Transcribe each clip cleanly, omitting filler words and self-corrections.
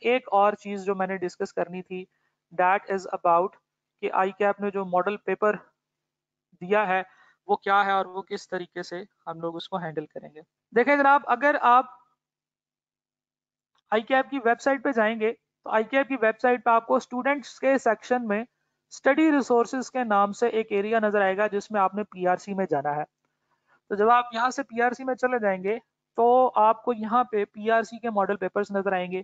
एक और चीज जो मैंने डिस्कस करनी थी, दैट इज अबाउट कि आई कैप ने जो मॉडल पेपर दिया है वो क्या है और वो किस तरीके से हम लोग उसको हैंडल करेंगे। देखें जनाब, अगर आप आई कैप की वेबसाइट पे जाएंगे तो आई कैप की वेबसाइट पे आपको स्टूडेंट्स के सेक्शन में स्टडी रिसोर्सेज के नाम से एक एरिया नजर आएगा जिसमें आपने पीआरसी में जाना है। तो जब आप यहाँ से पीआरसी में चले जाएंगे तो आपको यहाँ पे पीआरसी के मॉडल पेपर्स नजर आएंगे।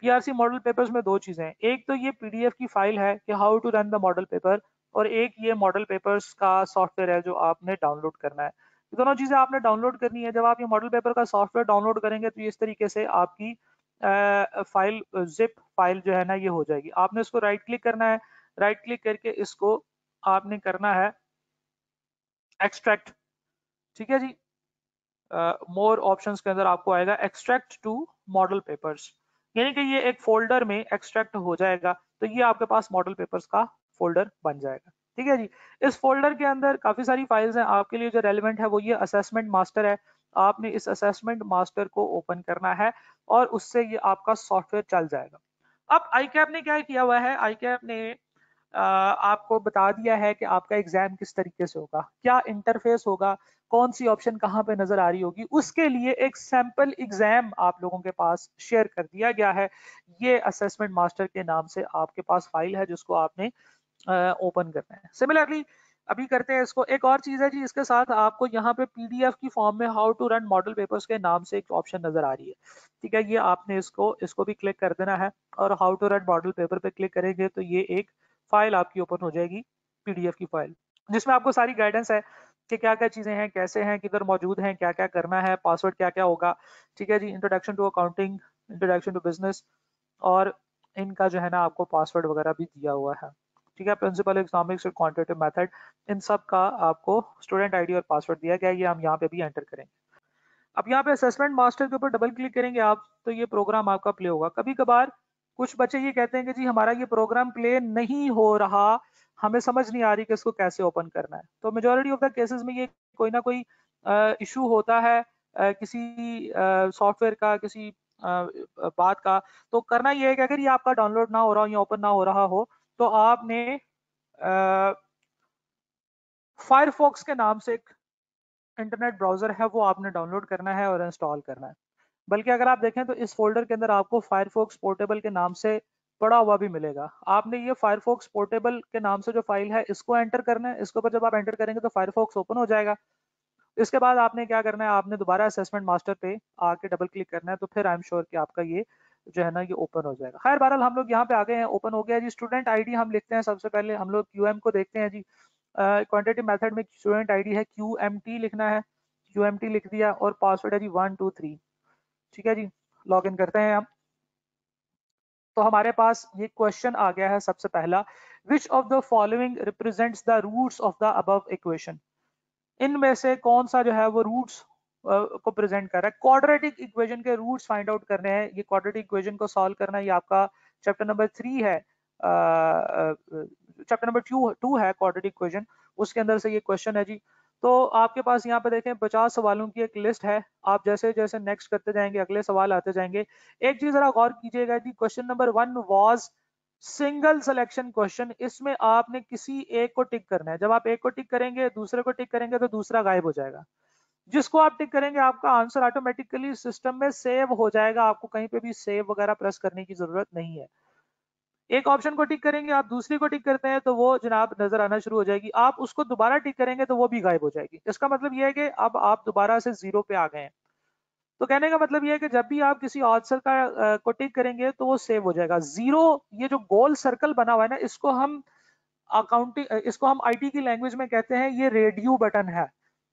पीआरसी मॉडल पेपर्स में दो चीजें हैं, एक तो ये पीडीएफ की फाइल है कि how to run the model paper, और एक ये मॉडल पेपर्स का सॉफ्टवेयर है जो आपने डाउनलोड करना है। ये दोनों चीजें आपने डाउनलोड करनी है। जब आप ये मॉडल पेपर का सॉफ्टवेयर डाउनलोड करेंगे तो इस तरीके से आपकी फाइल जिप फाइल जो है ना ये हो जाएगी। आपने इसको राइट क्लिक करना है, राइट क्लिक करके इसको आपने करना है एक्सट्रैक्ट। ठीक है जी, मोर ऑप्शंस के अंदर आपको आएगा एक्सट्रैक्ट टू मॉडल पेपर्स, यानी कि ये एक फोल्डर में एक्सट्रैक्ट हो जाएगा। तो ये आपके पास मॉडल पेपर्स का फोल्डर बन जाएगा। ठीक है जी, इस फोल्डर के अंदर काफी सारी फाइल्स हैं। आपके लिए जो रेलिवेंट है वो ये असेसमेंट मास्टर है। आपने इस असेसमेंट मास्टर को ओपन करना है और उससे ये आपका सॉफ्टवेयर चल जाएगा। अब आई कैप ने क्या किया हुआ है, आई कैप ने आपको बता दिया है कि आपका एग्जाम किस तरीके से होगा, क्या इंटरफेस होगा, कौन सी ऑप्शन कहाँ पे नजर आ रही होगी। उसके लिए एक सैंपल एग्जाम आप लोगों के पास शेयर कर दिया गया है। ये असेसमेंट मास्टर के नाम से आपके पास फाइल है जिसको आपने ओपन करना है। सिमिलरली अभी करते हैं इसको। एक और चीज है जी, इसके साथ आपको यहाँ पे पीडीएफ की फॉर्म में how to run model papers के नाम से एक ऑप्शन नजर आ रही है। ठीक है, ये आपने इसको इसको भी क्लिक कर देना है और how to run model paper पे क्लिक करेंगे तो ये एक फाइल आपकी ओपन हो जाएगी, पीडीएफ की फाइल, जिसमें आपको सारी गाइडेंस है कि क्या क्या चीजें हैं, कैसे हैं, किधर मौजूद हैं, क्या क्या करना है, पासवर्ड क्या क्या होगा। ठीक है जी, introduction to accounting, introduction to business, और इनका जो है ना आपको पासवर्ड वगैरह भी दिया हुआ है। ठीक है, प्रिंसिपल इकोनॉमिक्स और क्वांटिटेटिव मेथड, इन सब का आपको स्टूडेंट आईडी और पासवर्ड दिया गया है, ये हम यहाँ पे भी एंटर करेंगे। अब यहाँ पे असेसमेंट मास्टर के ऊपर डबल क्लिक करेंगे आप तो ये प्रोग्राम आपका प्ले होगा। कभी कभार कुछ बच्चे ये कहते हैं कि जी हमारा ये प्रोग्राम प्ले नहीं हो रहा, हमें समझ नहीं आ रही कि इसको कैसे ओपन करना है। तो मेजोरिटी ऑफ द केसेस में ये कोई ना कोई इशू होता है किसी सॉफ्टवेयर का, किसी बात का। तो करना ये है कि अगर ये आपका डाउनलोड ना हो रहा हो या ओपन ना हो रहा हो तो आपने फायरफॉक्स के नाम से एक इंटरनेट ब्राउजर है वो आपने डाउनलोड करना है और इंस्टॉल करना है। बल्कि अगर आप देखें तो इस फोल्डर के अंदर आपको फायरफॉक्स पोर्टेबल के नाम से पड़ा हुआ भी मिलेगा। आपने ये फायरफॉक्स पोर्टेबल के नाम से जो फाइल है इसको एंटर करना है। इसके ऊपर जब आप एंटर करेंगे तो फायरफॉक्स ओपन हो जाएगा। इसके बाद आपने क्या करना है, आपने दोबारा असेसमेंट मास्टर पे आके डबल क्लिक करना है, तो फिर आई एम श्योर कि आपका ये जो है ना ये ओपन हो जाएगा। खैर बहरहाल हम लोग यहाँ पे आ गए हैं, ओपन हो गया जी। स्टूडेंट आईडी हम लिखते हैं, सबसे पहले हम लोग क्यूएम को देखते हैं जी। क्वांटिटेटिव मेथड में स्टूडेंट आईडी है क्यूएमटी लिखना है, क्यूएमटी लिख दिया और पासवर्ड है जी 123। ठीक है जी, लॉग इन करते हैं हम। तो हमारे पास ये क्वेश्चन आ गया है सबसे पहला, which of the following represents the roots of the above equation. इनमें से कौन सा जो है वो रूट्स को प्रेजेंट कर रहा है। क्वाड्रेटिक इक्वेशन के रूट्स फाइंड आउट करने हैं। ये क्वाड्रेटिक इक्वेशन को सॉल्व करना है, ये आपका चैप्टर नंबर 3 है, चैप्टर नंबर 2 है क्वाड्रेटिक इक्वेशन, उसके अंदर से ये क्वेश्चन है जी। तो आपके पास यहाँ पे देखें 50 सवालों की एक लिस्ट है। आप जैसे जैसे नेक्स्ट करते जाएंगे अगले सवाल आते जाएंगे। एक चीज जरा गौर कीजिएगा जी, question number 1 was single selection question. इसमें आपने किसी एक को टिक करना है। जब आप एक को टिक करेंगे दूसरे को टिक करेंगे तो दूसरा गायब हो जाएगा। जिसको आप टिक करेंगे आपका आंसर ऑटोमेटिकली सिस्टम में सेव हो जाएगा, आपको कहीं पे भी सेव वगैरह प्रेस करने की जरूरत नहीं है। एक ऑप्शन को टिक करेंगे आप दूसरी को टिक करते हैं तो वो जनाब नजर आना शुरू हो जाएगी। आप उसको दोबारा टिक करेंगे तो वो भी गायब हो जाएगी। इसका मतलब ये है कि अब आप दोबारा से जीरो पे आ गए हैं। तो कहने का मतलब ये है कि जब भी आप किसी आंसर का को टिक करेंगे तो वो सेव हो जाएगा। जीरो, ये जो गोल सर्कल बना हुआ है ना, इसको हम अकाउंटिंग, इसको हम आईटी की लैंग्वेज में कहते हैं ये रेडियो बटन है।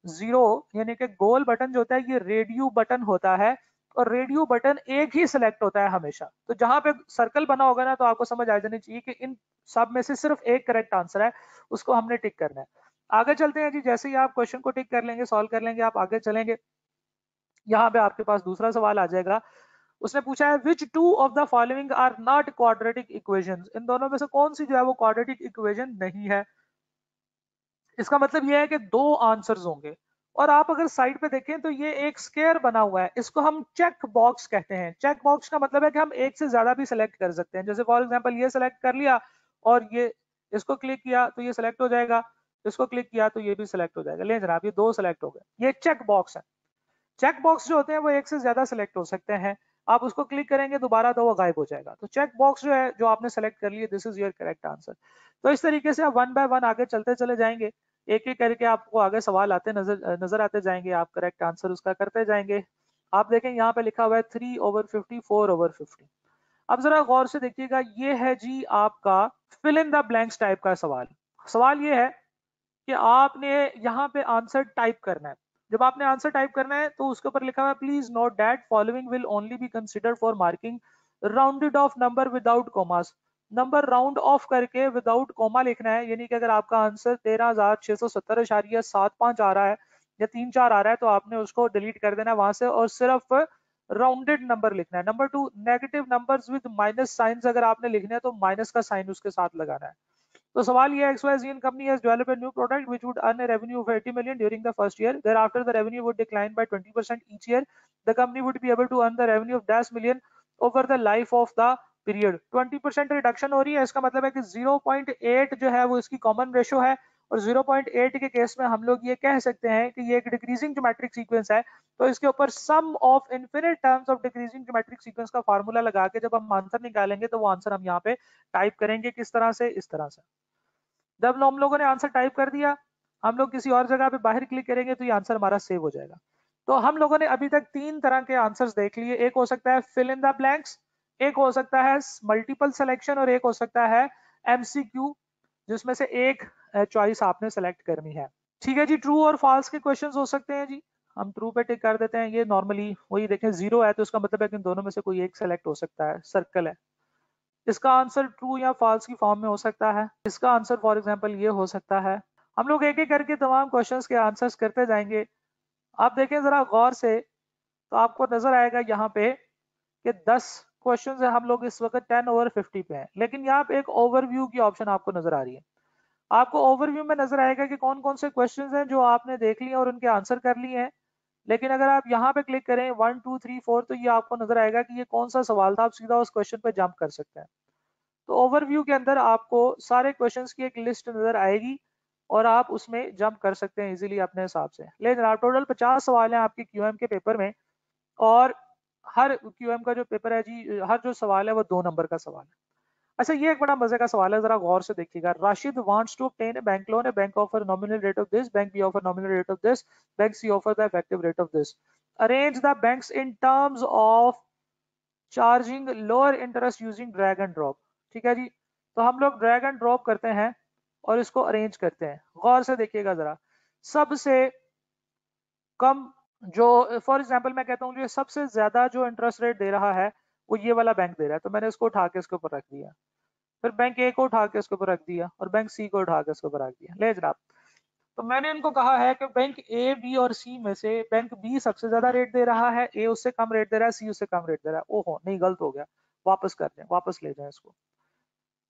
जीरो यानी कि गोल बटन जो होता है ये रेडियो बटन होता है, और रेडियो बटन एक ही सिलेक्ट होता है हमेशा। तो जहां पे सर्कल बना होगा ना तो आपको समझ आ जानी चाहिए कि इन सब में से सिर्फ एक करेक्ट आंसर है, उसको हमने टिक करना है। आगे चलते हैं जी। जैसे ही आप क्वेश्चन को टिक कर लेंगे, सॉल्व कर लेंगे, आप आगे चलेंगे, यहाँ पे आपके पास दूसरा सवाल आ जाएगा। उसने पूछा है which two of the following are not quadratic equations. इन दोनों में से कौन सी जो है वो क्वाड्रेटिक इक्वेशन नहीं है। इसका मतलब यह है कि दो आंसर्स होंगे, और आप अगर साइड पे देखें तो ये एक स्क्वायर बना हुआ है, इसको हम चेक बॉक्स कहते हैं। चेक बॉक्स का मतलब है कि हम एक से ज्यादा भी सिलेक्ट कर सकते हैं। जैसे फॉर एग्जांपल ये सिलेक्ट कर लिया और ये इसको क्लिक किया तो ये सिलेक्ट हो जाएगा, इसको क्लिक किया तो ये भी सिलेक्ट हो जाएगा। ले जनाब ये दो सिलेक्ट हो गए, ये चेक बॉक्स है। चेक बॉक्स जो होते हैं वो एक से ज्यादा सिलेक्ट हो सकते हैं, आप उसको क्लिक करेंगे दोबारा तो वो गायब हो जाएगा। तो चेक बॉक्स जो है जो आपने सेलेक्ट कर लिए, this is your correct answer. तो इस तरीके से आप वन बाय वन आगे चलते चले जाएंगे, एक एक करके आपको आगे सवाल आते नजर आते जाएंगे, आप करेक्ट आंसर उसका करते जाएंगे। आप देखें यहाँ पे लिखा हुआ है 3/50, 4/50। अब जरा गौर से देखिएगा, ये है जी आपका fill in the blanks type का सवाल। सवाल ये है कि आपने यहाँ पे आंसर टाइप करना है। जब आपने आंसर टाइप करना है तो उसके ऊपर लिखा हुआ है please note that following will only be considered for marking rounded off number without commas. Number round of करके विदाउट कोमा लिखना है, यानी कि अगर आपका आंसर 13,670.75 आ रहा है या 3-4 आ रहा है तो आपने उसको डिलीट कर देना है वहां से और सिर्फ राउंडेड नंबर लिखना है। Number 2, negative numbers with minus science अगर आपने लिखने हैं तो माइनस का साइन उसके साथ लगाना है। तो सवाल ये है, XYZ company has developed a new product which would earn a revenue of 80 million during the first year. Thereafter, the revenue would decline by 20% each year. The company would be able to earn the revenue of dash million over the life of the period. 20% reduction हो रही है, इसका मतलब है कि 0.8 जो है वो इसकी कॉमन रेशो है और 0.8 के केस में हम लोग ये कह सकते हैं कि ये एक डिक्रीजिंग ज्योमेट्रिक सीक्वेंस है। तो इसके ऊपर sum of infinite terms of decreasing geometric sequence का फार्मूला लगा के जब हम आंसर निकालेंगे तो वो आंसर हम यहाँ पे टाइप करेंगे किस तरह से, इस तरह से। जब हम लोगों ने आंसर टाइप कर दिया, हम लोग किसी और जगह पे बाहर क्लिक करेंगे तो ये आंसर हमारा सेव हो जाएगा। तो हम लोगों ने अभी तक 3 तरह के आंसर्स देख लिए, एक हो सकता है फिल इन द ब्लैंक्स, एक हो सकता है मल्टीपल सिलेक्शन और एक हो सकता है MCQ, जिसमें से एक चॉइस आपने सेलेक्ट करनी है। ठीक है जी, ट्रू और फॉल्स के क्वेश्चंस हो सकते हैं जी। हम ट्रू पे टिक कर देते हैं, ये नॉर्मली वही देखें 0 है तो इसका मतलब है कि इन दोनों में से कोई एक सेलेक्ट हो सकता है, सर्कल है। इसका आंसर ट्रू या फॉल्स की फॉर्म में हो सकता है। इसका आंसर फॉर एग्जांपल ये हो सकता है। हम लोग एक एक करके तमाम क्वेश्चंस के आंसर्स करते जाएंगे। आप देखें जरा गौर से तो आपको नजर आएगा यहाँ पे कि 10 क्वेश्चंस है, हम लोग इस वक्त 10/50 पे हैं, लेकिन यहाँ पे एक ओवरव्यू की ऑप्शन आपको नजर आ रही है। आपको ओवरव्यू में नजर आएगा कि कौन कौन से क्वेश्चंस हैं जो आपने देख लिए और उनके आंसर कर लिए हैं। लेकिन अगर आप यहाँ पे क्लिक करें 1 2 3 4 तो ये आपको नजर आएगा कि ये कौन सा सवाल था, आप सीधा उस क्वेश्चन पे जंप कर सकते हैं। तो ओवरव्यू के अंदर आपको सारे क्वेश्चंस की एक लिस्ट नजर आएगी और आप उसमें जंप कर सकते हैं इजीली अपने हिसाब से। ले जनाब टोटल 50 सवाल हैं आपके QM के पेपर में और हर QM का जो पेपर है जी, हर जो सवाल है वो 2 नंबर का सवाल है। अच्छा ये एक बड़ा मजे का सवाल है, जरा गौर से देखिएगा। Rashid wants to obtain a bank loan, a bank offer nominal rate of this, bank B offer nominal rate of this, bank C offer the effective rate of this. Arrange the banks in terms of charging lower interest using drag and drop. ठीक है जी, तो हम लोग drag and drop करते हैं और इसको अरेंज करते हैं। गौर से देखिएगा जरा, सबसे कम जो फॉर एग्जांपल मैं कहता हूँ जो सबसे ज्यादा जो इंटरेस्ट रेट दे रहा है वो ये वाला बैंक दे रहा है, तो मैंने इसको उठा के इसके ऊपर रख दिया। फिर बैंक ए को उठा के इसके ऊपर रख दिया और बैंक सी को उठा के इसके ऊपर रख दिया। ले जनाब, तो मैंने इनको कहा है कि बैंक ए बी और सी में से बैंक बी सबसे ज्यादा रेट दे रहा है, ए उससे कम रेट दे रहा है, सी उससे कम रेट दे रहा है। ओहो नहीं, गलत हो गया, वापस कर दें, वापस ले जाएं इसको।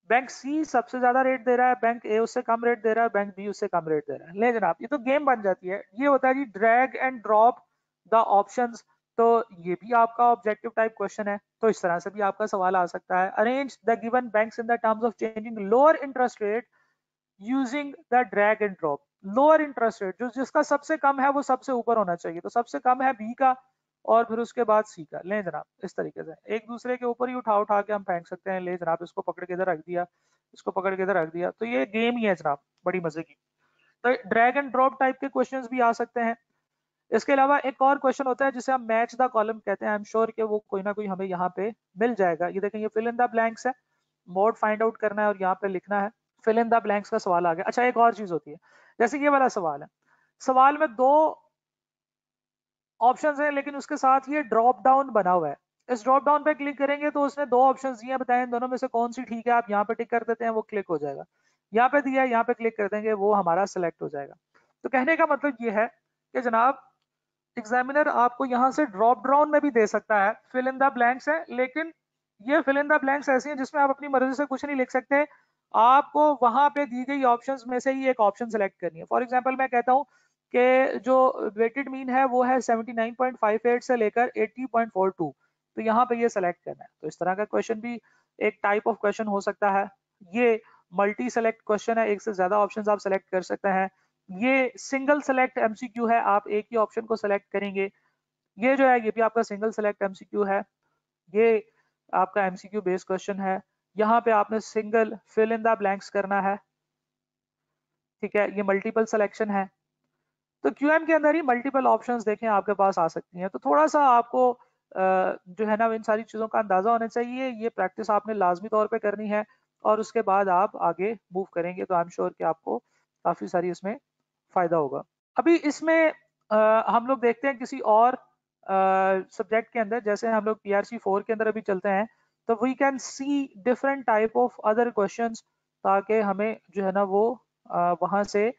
बैंक सी सबसे ज्यादा रेट दे रहा है, बैंक ए उससे कम रेट दे रहा है, बैंक बी उससे कम रेट दे रहा है। ले जनाब, ये तो गेम बन जाती है। ये होता है जी drag and drop the options. तो ये भी आपका ऑब्जेक्टिव टाइप क्वेश्चन है, तो इस तरह से भी आपका सवाल आ सकता है। Arrange the given banks in the terms of changing lower interest rate using the drag and drop. Lower interest rate जो जिसका सबसे कम है वो सबसे ऊपर होना चाहिए, तो सबसे कम है बी का और फिर उसके बाद सी का। ले जनाब, इस तरीके से एक दूसरे के ऊपर ही उठा उठा के हम फेंक सकते हैं। ले जनाब, इसको पकड़ के इधर रख दिया, इसको पकड़ के इधर रख दिया, तो ये गेम ही है जनाब, बड़ी मजे की। तो ड्रैग एंड ड्रॉप टाइप के क्वेश्चंस भी आ सकते हैं। इसके अलावा एक और क्वेश्चन होता है जिसे हम मैच द कॉलम कहते हैं। आई एम श्योर कि वो कोई ना कोई हमें यहाँ पे मिल जाएगा। ये देखें, ये फिल इन द ब्लैंक्स है, मोड फाइंड आउट करना है और यहाँ पे लिखना है। फिल इन द ब्लैंक्स का सवाल आ गया। अच्छा एक और चीज होती है, जैसे ये वाला सवाल है, सवाल में 2 ऑप्शंस हैं लेकिन उसके साथ ये ड्रॉप डाउन बना हुआ है। इस ड्रॉप डाउन पे क्लिक करेंगे तो उसने 2 ऑप्शंस दिए हैं, बताएं दोनों में से कौन सी ठीक है। आप यहाँ पे टिक कर देते हैं, वो क्लिक हो जाएगा। यहाँ पे दिया है, यहाँ पे क्लिक कर देंगे, वो हमारा सिलेक्ट हो जाएगा। तो कहने का मतलब ये है कि जनाब एग्जामिनर आपको यहाँ से ड्रॉप डाउन में भी दे सकता है। फिल इन द ब्लैंक्स है, लेकिन ये फिल इन द ब्लैंक्स ऐसी हैं जिसमें आप अपनी मर्जी से कुछ नहीं लिख सकते। आपको वहां पे दी गई ऑप्शंस में से ही एक ऑप्शन सेलेक्ट करनी है। फॉर एग्जांपल मैं कहता हूँ कि जो वेटेड मीन है वो है 79.58 से लेकर 80.42, तो यहाँ पे ये सेलेक्ट करना है। तो इस तरह का क्वेश्चन भी एक टाइप ऑफ क्वेश्चन हो सकता है। ये मल्टी सेलेक्ट क्वेश्चन है, एक से ज्यादा ऑप्शंस आप सेलेक्ट कर सकते हैं। ये सिंगल सेलेक्ट एमसीक्यू है, आप एक ही ऑप्शन को सेलेक्ट करेंगे। ये जो है ये भी आपका सिंगल सेलेक्ट एमसीक्यू है, ये आपका एमसीक्यू बेस्ड क्वेश्चन है। यहाँ पे आपने single fill in the blanks करना है, ठीक है। ये मल्टीपल सिलेक्शन है। तो क्यूएम के अंदर ही मल्टीपल ऑप्शंस देखें आपके पास आ सकती हैं। तो थोड़ा सा आपको जो है ना इन सारी चीजों का अंदाजा होना चाहिए। ये प्रैक्टिस आपने लाजमी तौर पे करनी है और उसके बाद आप आगे मूव करेंगे तो आई एम श्योर कि आपको काफी सारी इसमें फायदा होगा। अभी इसमें हम लोग देखते हैं किसी और सब्जेक्ट के अंदर, जैसे हम लोग पीआरसी 4 के अंदर अभी चलते हैं, तो we can see different type of other questions, ताकि हमें जो है ना वो वहां से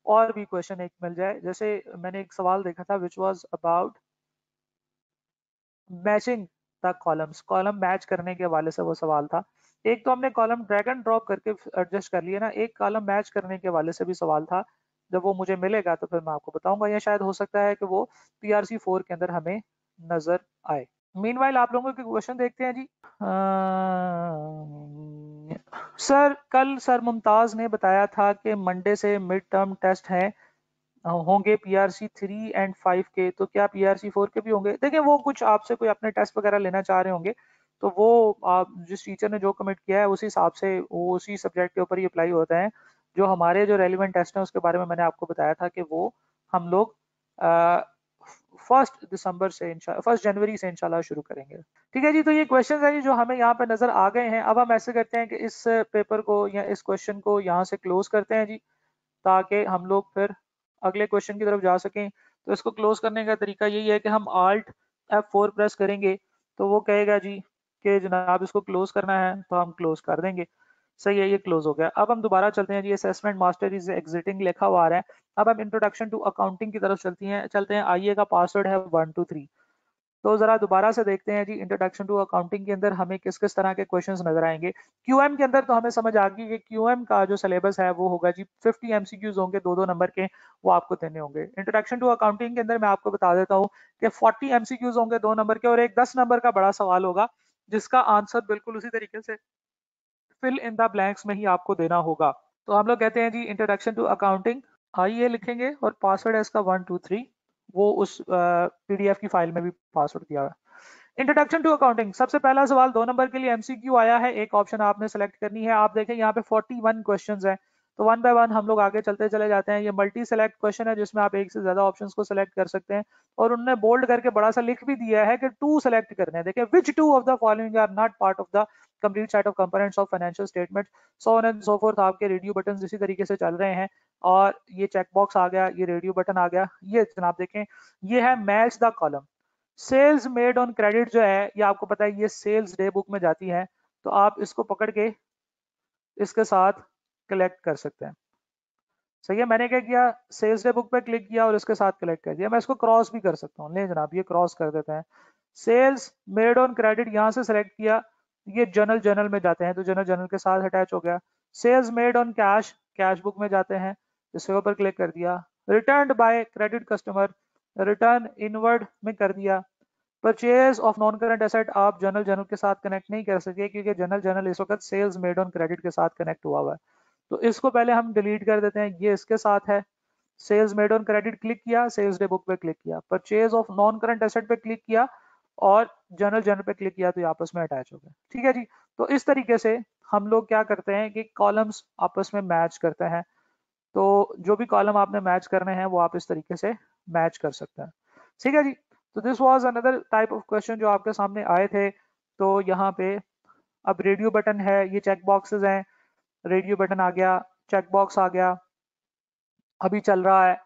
और भी क्वेश्चन एक मिल जाए। जैसे मैंने एक सवाल देखा था which was about matching the columns, column match करने के हवाले से वो सवाल था। एक तो हमने कॉलम ड्रैग एंड ड्रॉप करके एडजस्ट कर लिया ना, एक कॉलम मैच करने के हवाले से भी सवाल था। जब वो मुझे मिलेगा तो फिर मैं आपको बताऊंगा, या शायद हो सकता है कि वो पीआरसी 4 के अंदर हमें नजर आए। मीनवाइल आप लोगों के क्वेश्चन देखते हैं जी। सर कल सर मुमताज ने बताया था कि मंडे से मिड टर्म टेस्ट हैं, होंगे पीआरसी 3 एंड 5 के, तो क्या पीआरसी 4 के भी होंगे? देखिए वो कुछ आपसे कोई अपने टेस्ट वगैरह लेना चाह रहे होंगे, तो वो आप जिस टीचर ने जो कमिट किया है उसी हिसाब से वो उसी सब्जेक्ट के ऊपर ही अप्लाई होता है। जो हमारे जो रेलिवेंट टेस्ट हैं उसके बारे में मैंने आपको बताया था कि वो हम लोग 1 जनवरी से इंशाल्लाह शुरू करेंगे। ठीक है जी, तो ये क्वेश्चन है जी जो हमें यहाँ पे नजर आ गए हैं। अब हम ऐसे करते हैं कि इस पेपर को या इस क्वेश्चन को यहाँ से क्लोज करते हैं जी, ताकि हम लोग फिर अगले क्वेश्चन की तरफ जा सकें। तो इसको क्लोज करने का तरीका यही है कि हम Alt F4 प्रेस करेंगे, तो वो कहेगा जी कि जनाब इसको क्लोज करना है, तो हम क्लोज कर देंगे। सही है, ये क्लोज हो गया। अब हम दोबारा चलते हैं जी, असेसमेंट मास्टर इज एग्जिटिंग लिखा हुआ आ रहा है। अब हम इंट्रोडक्शन टू अकाउंटिंग की तरफ चलते हैं। आइए का पासवर्ड है 123। तो जरा दोबारा से देखते हैं जी, इंट्रोडक्शन टू अकाउंटिंग के अंदर हमें किस किस तरह के क्वेश्चंस नजर आएंगे। क्यूएम के अंदर तो हमें समझ आ गई कि क्यूएम का जो सिलेबस है वो होगा जी 50 एमसीक्यूज होंगे, 2-2 नंबर के, वो आपको देने होंगे। इंट्रोडक्शन टू अकाउंटिंग के अंदर मैं आपको बता देता हूँ कि 40 एमसीक्यूज होंगे 2 नंबर के, और एक 10 नंबर का बड़ा सवाल होगा जिसका आंसर बिल्कुल उसी तरीके से फिल इन द ब्लैंक्स में ही आपको देना होगा। तो हम लोग कहते हैं जी इंट्रोडक्शन टू अकाउंटिंग, आइए लिखेंगे और पासवर्ड है इसका 123। वो उस पीडीएफ की फाइल में भी पासवर्ड दिया हुआ है। इंट्रोडक्शन टू अकाउंटिंग, सबसे पहला सवाल 2 नंबर के लिए एमसीक्यू आया है। एक ऑप्शन आपने सेलेक्ट करनी है। आप देखें यहाँ पे 41 क्वेश्चंस हैं, तो वन बाय वन हम लोग आगे चलते चले जाते हैं। ये मल्टी सेलेक्ट क्वेश्चन है जिसमें आप एक से ज्यादा ऑप्शंस को सेलेक्ट कर सकते हैं, और उन्होंने बोल्ड करके बड़ा सा लिख भी दिया है कि 2 सेलेक्ट करने हैं। देखिए, which 2 of the following are not part of the complete set of components of financial statement, so on and so forth. आपके रेडियो बटन इसी तरीके से चल रहे हैं, और ये चेक बॉक्स आ गया, ये रेडियो बटन आ गया। ये जनाब देखें, ये है match the column. Sales made on credit जो है ये आपको पता है ये सेल्स डे बुक में जाती है, तो आप इसको पकड़ के इसके साथ कलेक्ट कर सकते हैं। सही है, मैंने क्या किया, सेल्स डे बुक पे क्लिक किया और इसके साथ कलेक्ट कर दिया। मैं इसको क्रॉस भी कर सकता हूँ, ले जनाब ये क्रॉस कर देते हैं। सेल्स मेड ऑन क्रेडिट यहाँ से सेलेक्ट किया, ये जनरल जनरल में जाते हैं, तो जनरल जनरल के साथ अटैच हो गया। Sales made on cash, cash book में जाते हैं, इसके ऊपर क्लिक कर दिया। Return by credit customer, return inward में कर दिया। Purchase of non current asset आप जनरल जनरल के साथ कनेक्ट नहीं कर सकते, क्योंकि जनरल जनरल इस वक्त सेल्स मेड ऑन क्रेडिट के साथ कनेक्ट हुआ हुआ है, तो इसको पहले हम डिलीट कर देते हैं। ये इसके साथ है। Sales made on credit click किया, सेल्स डे बुक पे क्लिक किया, purchase of non current asset पे क्लिक किया, और जनरल जनरल पे क्लिक किया, तो ये आपस में अटैच हो गए। ठीक है जी, तो इस तरीके से हम लोग क्या करते हैं कि कॉलम्स आपस में मैच करते हैं। तो जो भी कॉलम आपने मैच करने हैं वो आप इस तरीके से मैच कर सकते हैं। ठीक है जी, तो this was another type of question जो आपके सामने आए थे। तो यहाँ पे अब रेडियो बटन है, ये चेक बॉक्सेस हैं, रेडियो बटन आ गया, चेक बॉक्स आ गया, अभी चल रहा है।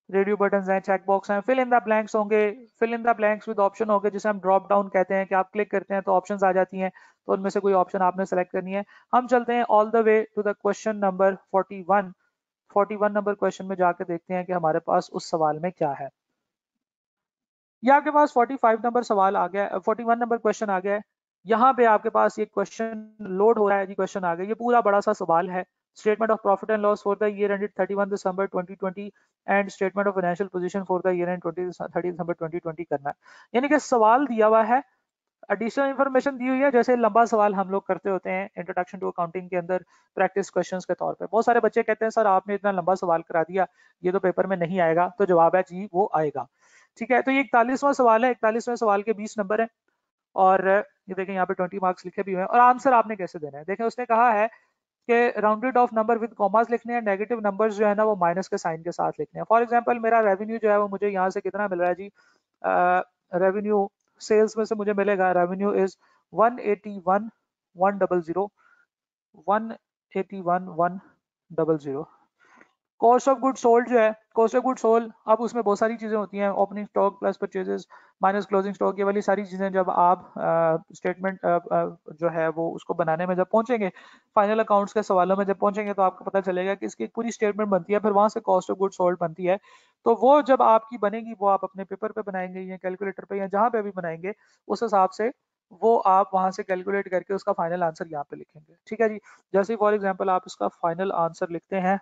रेडियो बटन हैं, चेक बॉक्स हैं, फिल इन द ब्लैंक्स होंगे, fill in the blanks with option होंगे, जिसे हम ड्रॉप डाउन कहते हैं, कि आप क्लिक करते हैं तो ऑप्शंस आ जाती हैं, तो उनमें से कोई ऑप्शन आपने सेलेक्ट करनी है। हम चलते हैं all the way to the question number 41। 41 number question में जाकर देखते हैं कि हमारे पास उस सवाल में क्या है। ये आपके पास 45 नंबर सवाल आ गया, 41 नंबर क्वेश्चन आ गया है। यहाँ पे आपके पास ये क्वेश्चन लोड हो रहा है जी, क्वेश्चन आ गया, ये पूरा बड़ा सा सवाल है। statement of profit and loss for the year ended 31 December 2020 and statement of financial position for the year end 30 December 2020 करना है। यानी कि सवाल दिया हुआ है, एडिशनल इन्फॉर्मेशन दी हुई है, जैसे लंबा सवाल हम लोग करते होते हैं इंट्रोडक्शन टू अकाउंटिंग के अंदर प्रैक्टिस क्वेश्चंस के तौर पे। बहुत सारे बच्चे कहते हैं सर आपने इतना लंबा सवाल करा दिया, ये तो पेपर में नहीं आएगा, तो जवाब है जी वो आएगा। ठीक है, तो ये 41वां सवाल है, 41वें सवाल के 20 नंबर है और ये देखें यहाँ पे 20 मार्क्स लिखे भी हुए हैं। और आंसर आपने कैसे देना है, देखें उसने कहा है कि rounded off number with commas लिखने हैं, नेगेटिव नंबर्स जो है ना वो माइनस के साइन के साथ लिखने हैं। फॉर एग्जांपल मेरा रेवेन्यू जो है वो मुझे यहाँ से कितना मिल रहा है जी, रेवेन्यू सेल्स में से मुझे मिलेगा, revenue is 181,100 181,100। Cost of good sold जो है, कॉस्ट ऑफ गुड सोल्ड, अब उसमें बहुत सारी चीजें होती हैं, opening stock plus purchases minus closing stock, ये वाली सारी चीजें जब आप स्टेटमेंट जो है वो उसको बनाने में जब पहुंचेंगे, फाइनल अकाउंट्स के सवालों में जब पहुंचेंगे तो आपको पता चलेगा कि इसकी एक पूरी स्टेटमेंट बनती है, फिर वहां से कॉस्ट ऑफ गुड सोल्ड बनती है। तो वो जब आपकी बनेगी वो आप अपने पेपर पे बनाएंगे या कैलकुलेटर पे या जहां पे भी बनाएंगे, उस हिसाब से वो आप वहां से कैलकुलेट करके उसका फाइनल आंसर यहाँ पे लिखेंगे। ठीक है जी, जैसे फॉर एग्जाम्पल आप इसका फाइनल आंसर लिखते हैं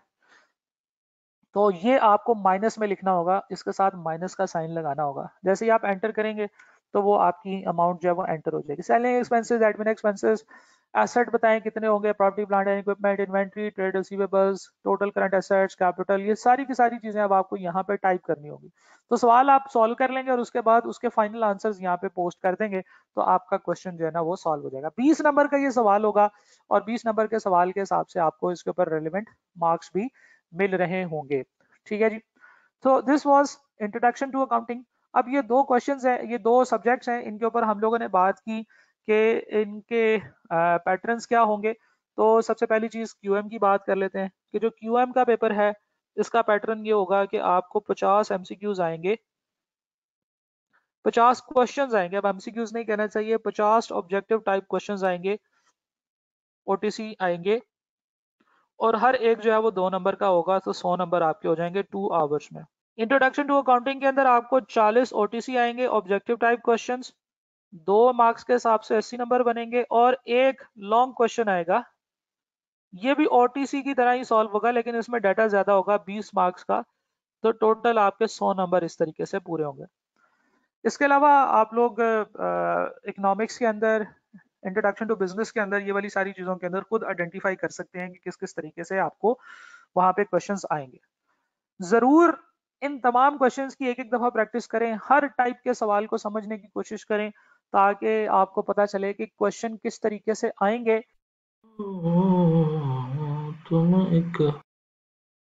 तो ये आपको माइनस में लिखना होगा, इसके साथ माइनस का साइन लगाना होगा। जैसे ही आप एंटर करेंगे तो वो आपकी अमाउंट जो है वो एंटर हो जाएगी। Selling expenses, admin expenses, asset बताएं कितने होंगे, property plant and equipment, inventory, trade receivables, total current assets, capital, ये सारी की सारी चीजें अब आपको यहाँ पे टाइप करनी होगी। तो सवाल आप सॉल्व कर लेंगे और उसके बाद उसके फाइनल आंसर्स यहाँ पे पोस्ट कर देंगे तो आपका क्वेश्चन जो है ना वो सॉल्व हो जाएगा। 20 नंबर का ये सवाल होगा और 20 नंबर के सवाल के हिसाब से आपको इसके ऊपर रेलिवेंट मार्क्स भी मिल रहे होंगे। ठीक है जी, तो this was introduction to accounting. अब ये दो क्वेश्चंस हैं, ये दो सब्जेक्ट्स हैं, इनके ऊपर हम लोगों ने बात की कि इनके पैटर्न्स क्या होंगे। तो सबसे पहली चीज क्यूएम की बात कर लेते हैं कि जो क्यूएम का पेपर है इसका पैटर्न ये होगा कि आपको 50 एमसीक्यूज आएंगे, 50 क्वेश्चंस आएंगे, अब एमसीक्यूज नहीं कहना चाहिए, 50 ऑब्जेक्टिव टाइप क्वेश्चंस आएंगे, ओटीसी आएंगे और हर एक जो है वो 2 नंबर का होगा, तो 100 नंबर आपके हो जाएंगे 2 आवर्स में। इंट्रोडक्शन टू अकाउंटिंग के अंदर आपको 40 ओटीसी आएंगे, ऑब्जेक्टिव टाइप क्वेश्चंस, 2 मार्क्स के हिसाब से 80 नंबर बनेंगे और एक लॉन्ग क्वेश्चन आएगा, ये भी ओटीसी की तरह ही सॉल्व होगा लेकिन इसमें डाटा ज्यादा होगा, 20 मार्क्स का, तो टोटल आपके 100 नंबर इस तरीके से पूरे होंगे। इसके अलावा आप लोग इकोनॉमिक्स के अंदर, इंट्रोडक्शन टू बिजनेस के अंदर, ये वाली सारी चीजों के अंदर खुद आइडेंटिफाई कर सकते हैं कि किस किस तरीके से आपको वहां पे क्वेश्चंस आएंगे। जरूर इन तमाम क्वेश्चंस की एक एक दफा प्रैक्टिस करें, हर टाइप के सवाल को समझने की कोशिश करें ताकि आपको पता चले कि क्वेश्चन किस तरीके से आएंगे। तुम एक